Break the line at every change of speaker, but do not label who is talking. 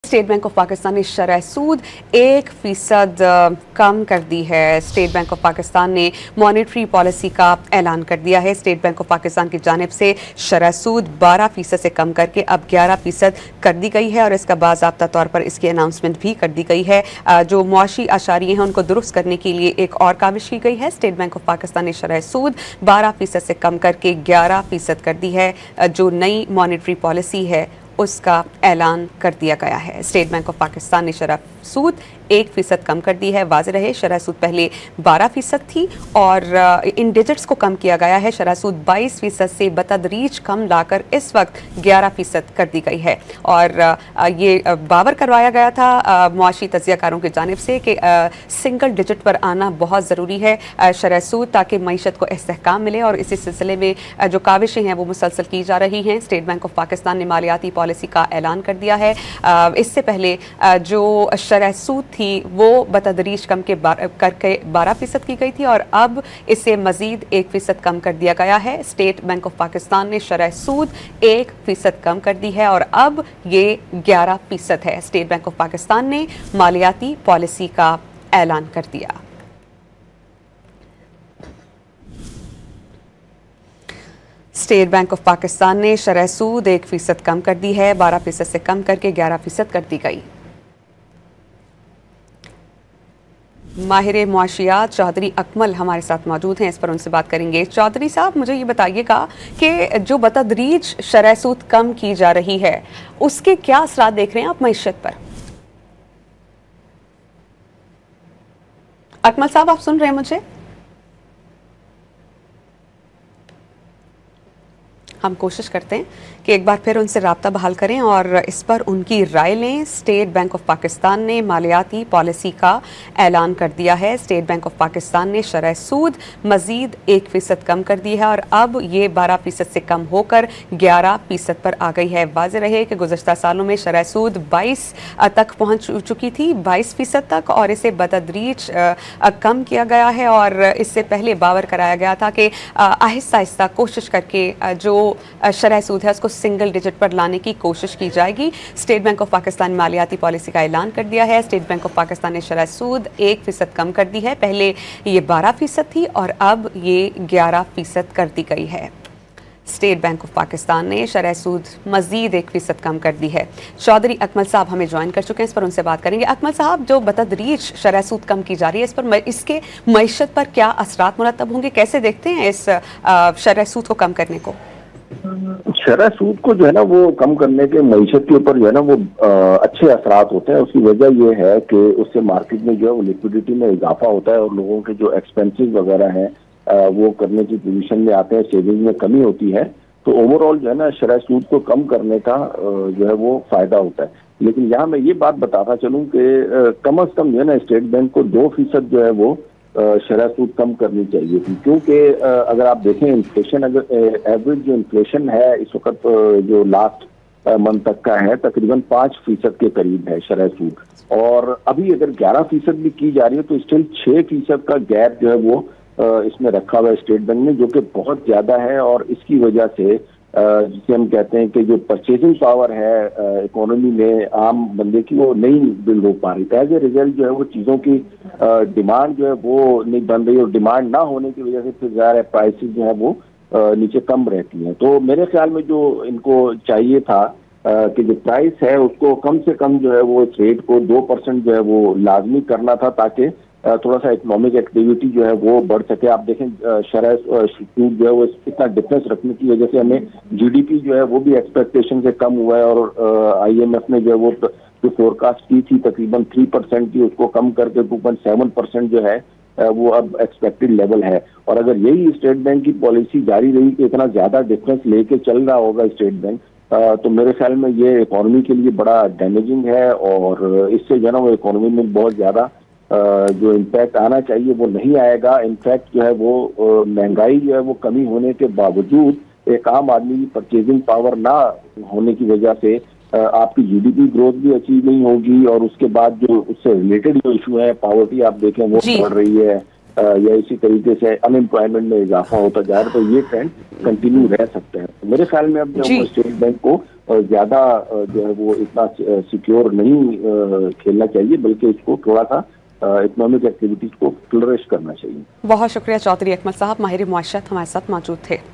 State Bank of Pakistan ने शरह सूद 1% कम कर दी है। स्टेट बैंक ऑफ पाकिस्तान ने मॉनेटरी पॉलिसी का ऐलान कर दिया है। स्टेट बैंक ऑफ पाकिस्तान की जानिब से शरह सूद 12% से कम करके अब 11% कर दी गई है और इसका बाज़ाब्ता तौर पर इसकी अनाउंसमेंट भी कर दी गई है। जो मुआशी आशारिये हैं उनको दुरुस्त करने के लिए एक और काविश की गई है। स्टेट बैंक ऑफ पाकिस्तान ने शरह सूद 12% से कम करके 11% कर दी है। जो नई मॉनेटरी पॉलिसी है उसका ऐलान कर दिया गया है। स्टेट बैंक ऑफ पाकिस्तान ने शरह सूद 1% कम कर दी है। वाज़ेह रहे शरह सूद पहले 12% थी और इन डिजिट्स को कम किया गया है। शरह सूद 22% से बतदरीज कम लाकर इस वक्त 11% कर दी गई है और ये बावर करवाया गया था मुआशी तज्ज़ियाकारों की जानिब से कि सिंगल डिजिट पर आना बहुत ज़रूरी है शरह सूद, ताकि मईशत को इस्तेहकाम मिले और इसी सिलसिले में जो काविशें हैं वो मुसलसल की जा रही हैं। स्टेट बैंक ऑफ पाकिस्तान ने मालियाती पॉलिसी का ऐलान कर दिया है। इससे पहले जो शरह सूद थी वो बतदरीज कम करके 12% की गई थी और अब इसे मजीद 1% कम कर दिया गया है। स्टेट बैंक ऑफ पाकिस्तान ने शरह सूद 1% कम कर दी है और अब ये 11% है। स्टेट बैंक ऑफ पाकिस्तान ने मालियाती पॉलिसी का ऐलान कर दिया। स्टेट बैंक ऑफ पाकिस्तान ने शरह सूद 1% कम कर दी है। 12% से कम करके 11% कर दी गई। माहिर मुआशियात चौधरी अकमल हमारे साथ मौजूद हैं, इस पर उनसे बात करेंगे। चौधरी साहब, मुझे ये बताइएगा कि जो बतदरीज शरह सूद कम की जा रही है उसके क्या असरात देख रहे हैं आप मईशत पर? अकमल साहब, आप सुन रहे हैं मुझे? हम कोशिश करते हैं कि एक बार फिर उनसे राब्ता बहाल करें और इस पर उनकी राय लें। स्टेट बैंक ऑफ पाकिस्तान ने मालियाती पॉलिसी का ऐलान कर दिया है। स्टेट बैंक ऑफ पाकिस्तान ने शरह सूद मजीद 1% कम कर दी है और अब ये 12% से कम होकर 11% पर आ गई है। वाज़ेह रहे कि गुज़श्ता सालों में शरह सूद 22 तक पहुँच चुकी थी, 22% तक, और इसे बतदरीज कम किया गया है और इससे पहले बावर कराया गया था कि आहिस्ता आहिस्ता कोशिश करके जो शरह सूद है उसको सिंगल डिजिट पर लाने की कोशिश की जाएगी। स्टेट बैंक ऑफ पाकिस्तान मालियाती पॉलिसी का ऐलान कर दिया है। स्टेट बैंक ऑफ पाकिस्तान ने शरह सूद 1% कम कर दी है। पहले ये 12% थी और अब ये 11% कर दी गई है। स्टेट बैंक ऑफ पाकिस्तान ने शरह सूद मजीद 1% कम कर दी है। चौधरी अकमल साहब हमें ज्वाइन कर चुके हैं, इस पर उनसे बात करेंगे। अकमल साहब, जो बतदरीज शरह सूद कम की जा रही है इस पर इसके मईशत पर क्या असरात मुरतब होंगे? कैसे देखते हैं इस शरह सूद को कम करने को?
शरह सूद को जो है ना वो कम करने के मईशत के ऊपर जो है ना वो अच्छे असरात होते हैं। उसकी वजह ये है कि उससे मार्केट में जो है वो लिक्विडिटी में इजाफा होता है और लोगों के जो एक्सपेंसेस वगैरह हैं वो करने की पोजीशन में आते हैं, सेविंग में कमी होती है। तो ओवरऑल जो है ना शरह सूद को कम करने का जो है वो फायदा होता है। लेकिन यहाँ मैं ये बात बताता चलूँ कि कम अज कम जो है ना स्टेट बैंक को 2% जो है वो शरह सूद कम करनी चाहिए थी, क्योंकि अगर आप देखें इन्फ्लेशन, अगर एवरेज जो इन्फ्लेशन है इस वक्त जो लास्ट मंथ तक का है तकरीबन 5% के करीब है शरह सूद, और अभी अगर 11% भी की जा रही है तो स्टिल 6% का गैप जो है वो इसमें रखा हुआ है स्टेट बैंक ने, जो कि बहुत ज्यादा है। और इसकी वजह से जिसे हम कहते हैं कि जो परचेजिंग पावर है इकोनॉमी में आम बंदे की वो नहीं बिल्ड हो पा रही। एज ए रिजल्ट जो है वो चीज़ों की डिमांड जो है वो नहीं बन रही और डिमांड ना होने की वजह से फिर ज़्यादा प्राइसेस जो है वो नीचे कम रहती हैं। तो मेरे ख्याल में जो इनको चाहिए था कि जो प्राइस है उसको कम से कम जो है वो इस रेट को 2% जो है वो लाजमी करना था, ताकि थोड़ा सा इकोनॉमिक एक्टिविटी जो है वो बढ़ सके। आप देखें शरह सूद जो है वो इतना डिफरेंस रखने की वजह से हमें जीडीपी जो है वो भी एक्सपेक्टेशन से कम हुआ है और आईएमएफ ने जो है वो जो फोरकास्ट की थी तकरीबन 3% की उसको कम करके 2.7% जो है वो अब एक्सपेक्टेड लेवल है। और अगर यही स्टेट बैंक की पॉलिसी जारी रही कि इतना ज्यादा डिफरेंस लेके चल रहा होगा स्टेट बैंक, तो मेरे ख्याल में ये इकोनॉमी के लिए बड़ा डैमेजिंग है और इससे जो है ना वो इकोनॉमी में बहुत ज्यादा जो इम्पैक्ट आना चाहिए वो नहीं आएगा। इनफैक्ट जो है वो महंगाई जो है वो कमी होने के बावजूद एक आम आदमी की परचेजिंग पावर ना होने की वजह से आपकी जीडीपी ग्रोथ भी अचीव नहीं होगी और उसके बाद जो उससे रिलेटेड जो इशू है पॉवर्टी आप देखें वो बढ़ रही है या इसी तरीके से अनएम्प्लॉयमेंट में इजाफा होता जा रहा है, तो ये ट्रेंड कंटिन्यू रह सकते हैं। मेरे ख्याल में अब जो स्टेट बैंक को ज्यादा जो है वो इतना सिक्योर नहीं खेलना चाहिए, बल्कि इसको थोड़ा सा इकोनॉमिक एक्टिविटीज को फ्लरिश करना चाहिए।
बहुत शुक्रिया चौधरी अकमल साहब, माहिर मुआशरत हमारे साथ मौजूद थे।